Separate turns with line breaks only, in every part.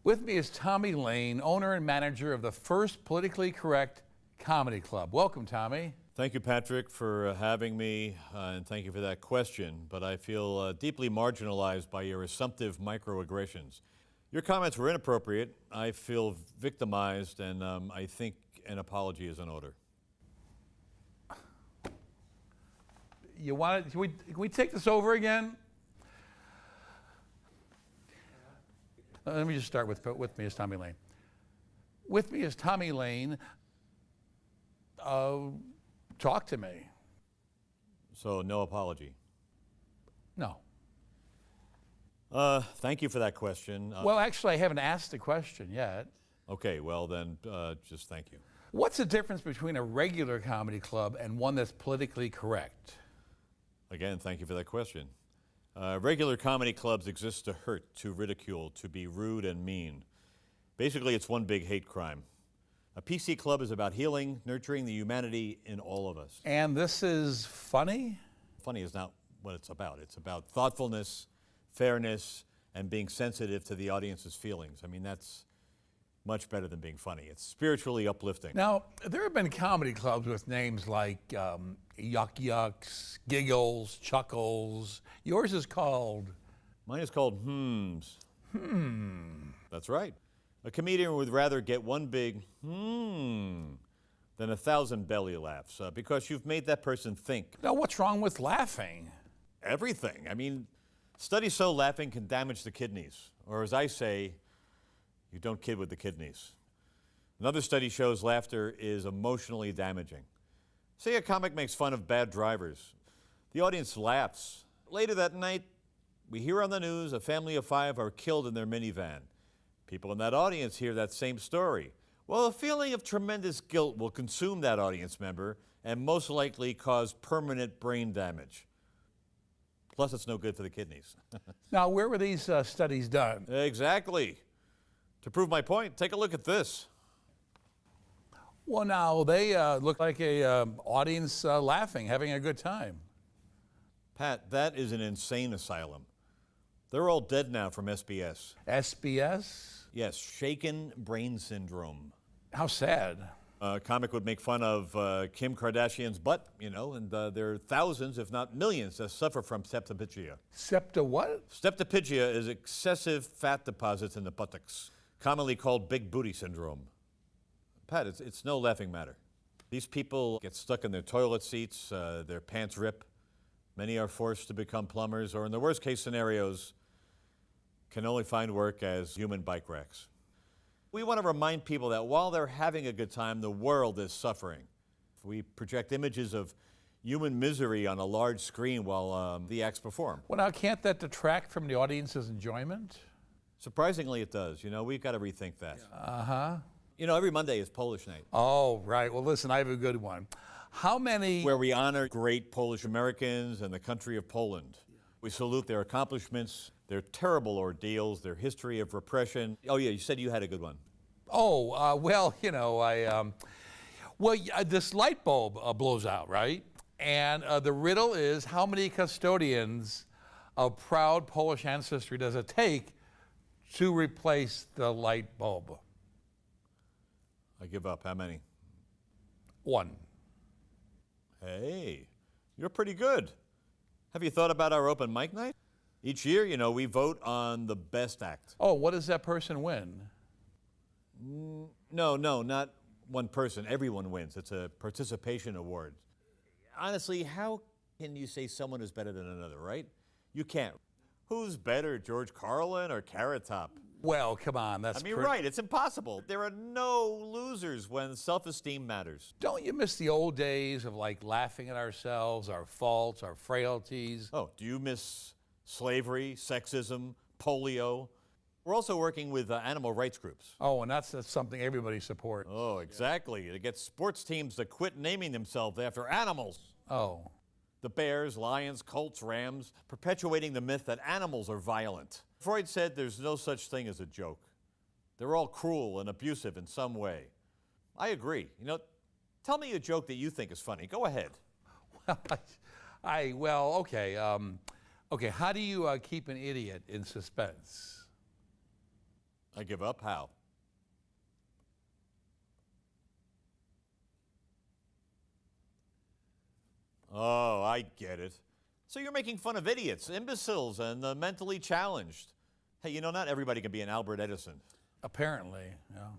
With me is Tommy Lane, owner and manager of the first politically correct comedy club. Welcome, Tommy.
Thank you, Patrick, for having me, and thank you for that question. But I feel deeply marginalized by your assumptive microaggressions. Your comments were inappropriate. I feel victimized, and I think an apology is in order.
You want to, can we take this over again? Let me just start with me as Tommy Lane. With me as Tommy Lane, talk to me.
So no apology?
No.
Thank you for that question.
Well, actually, I haven't asked the question yet.
Okay, well then, just thank you.
What's the difference between a regular comedy club and one that's politically correct?
Again, thank you for that question. Regular comedy clubs exist to hurt, to ridicule, to be rude and mean. Basically, it's one big hate crime. A PC club is about healing, nurturing the humanity in all of us.
And this is funny?
Funny is not what it's about. It's about thoughtfulness, fairness, and being sensitive to the audience's feelings. I mean, that's much better than being funny. It's spiritually uplifting.
Now, there have been comedy clubs with names like Yuck Yucks, Giggles, Chuckles. Yours is called?
Mine is called That's right. A comedian would rather get one big than 1,000 belly laughs because you've made that person think.
Now, what's wrong with laughing?
Everything. I mean, studies show laughing can damage the kidneys, or as I say, you don't kid with the kidneys. Another study shows laughter is emotionally damaging. Say a comic makes fun of bad drivers. The audience laughs. Later that night, we hear on the news a family of 5 are killed in their minivan. People in that audience hear that same story. Well, a feeling of tremendous guilt will consume that audience member and most likely cause permanent brain damage. Plus, it's no good for the kidneys.
Now, where were these studies done?
Exactly. To prove my point, take a look at this.
Well, now, they look like a audience laughing, having a good time.
Pat, that is an insane asylum. They're all dead now from SBS.
SBS?
Yes, shaken brain syndrome.
How sad.
A comic would make fun of Kim Kardashian's butt, you know, and there are thousands, if not millions, that suffer from septopygia.
Septa what?
Septopygia is excessive fat deposits in the buttocks, commonly called big booty syndrome. Pat, it's no laughing matter. These people get stuck in their toilet seats, their pants rip. Many are forced to become plumbers, or in the worst case scenarios, can only find work as human bike racks. We want to remind people that while they're having a good time, the world is suffering. We project images of human misery on a large screen while the acts perform.
Well, now, can't that detract from the audience's enjoyment?
Surprisingly, it does. You know, we've got to rethink that.
Uh-huh.
You know, every Monday is Polish night.
Oh, right. Well, listen, I have a good one. How many...
Where we honor great Polish Americans and the country of Poland. We salute their accomplishments, their terrible ordeals, their history of repression. Oh, yeah, you said you had a good one.
Oh, well, you know, this light bulb blows out, right? And the riddle is, how many custodians of proud Polish ancestry does it take to replace the light bulb?
I give up. How many?
1.
Hey, you're pretty good. Have you thought about our open mic night? Each year, you know, we vote on the best act.
Oh, what does that person win?
No, not one person. Everyone wins. It's a participation award. Honestly, how can you say someone is better than another, right? You can't. Who's better, George Carlin or Carrot Top?
Well, come on, that's...
right, it's impossible. There are no losers when self-esteem matters.
Don't you miss the old days of, like, laughing at ourselves, our faults, our frailties?
Oh, do you miss slavery, sexism, polio? We're also working with animal rights groups.
Oh, and that's something everybody supports.
Oh, exactly. To get sports teams to quit naming themselves after animals.
Oh.
The bears, lions, colts, rams, perpetuating the myth that animals are violent. Freud said there's no such thing as a joke. They're all cruel and abusive in some way. I agree. You know, tell me a joke that you think is funny. Go ahead.
Well, okay. Okay, how do you keep an idiot in suspense?
I give up? How? Oh, I get it. So you're making fun of idiots, imbeciles, and the mentally challenged. Hey, you know, not everybody can be an Albert Edison.
Apparently, yeah.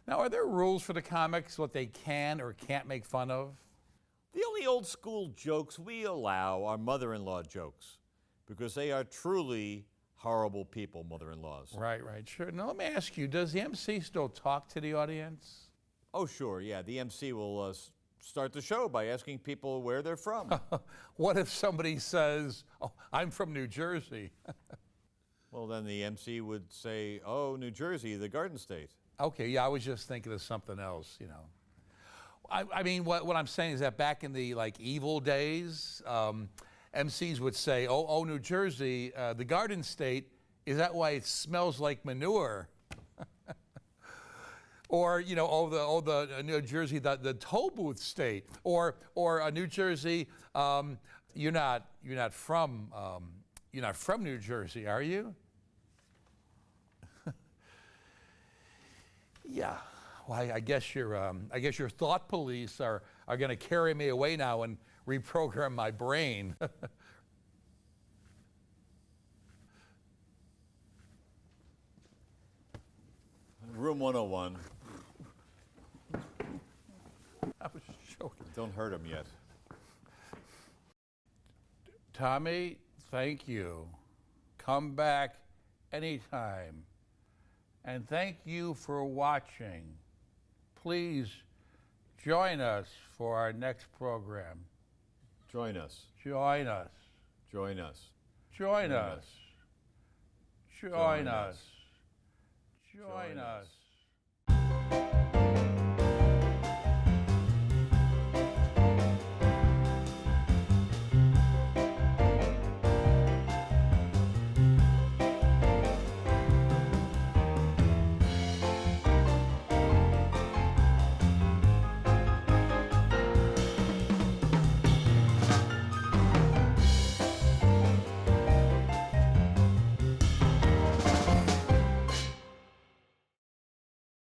Now, are there rules for the comics, what they can or can't make fun of?
The only old school jokes we allow are mother-in-law jokes because they are truly horrible people, mother-in-laws.
Right, sure. Now, let me ask you, does the MC still talk to the audience?
Oh, sure, yeah. The MC will start the show by asking people where they're from.
What if somebody says, oh, I'm from New Jersey?
Well, then the MC would say, oh, New Jersey, the Garden State.
Okay, yeah, I was just thinking of something else, you know. I mean, what I'm saying is that back in the evil days, MCs would say, oh, New Jersey, the Garden State, is that why it smells like manure? Or, you know, the New Jersey, the toll booth state, or New Jersey, you're not from New Jersey, are you? Yeah. Well, I guess your thought police are going to carry me away now and reprogram my brain.
Room 101.
I was joking.
Don't hurt him yet.
Tommy, thank you. Come back anytime. And thank you for watching. Please join us for our next program.
Join us.
Join us.
Join us.
Join us. Join us. Join us.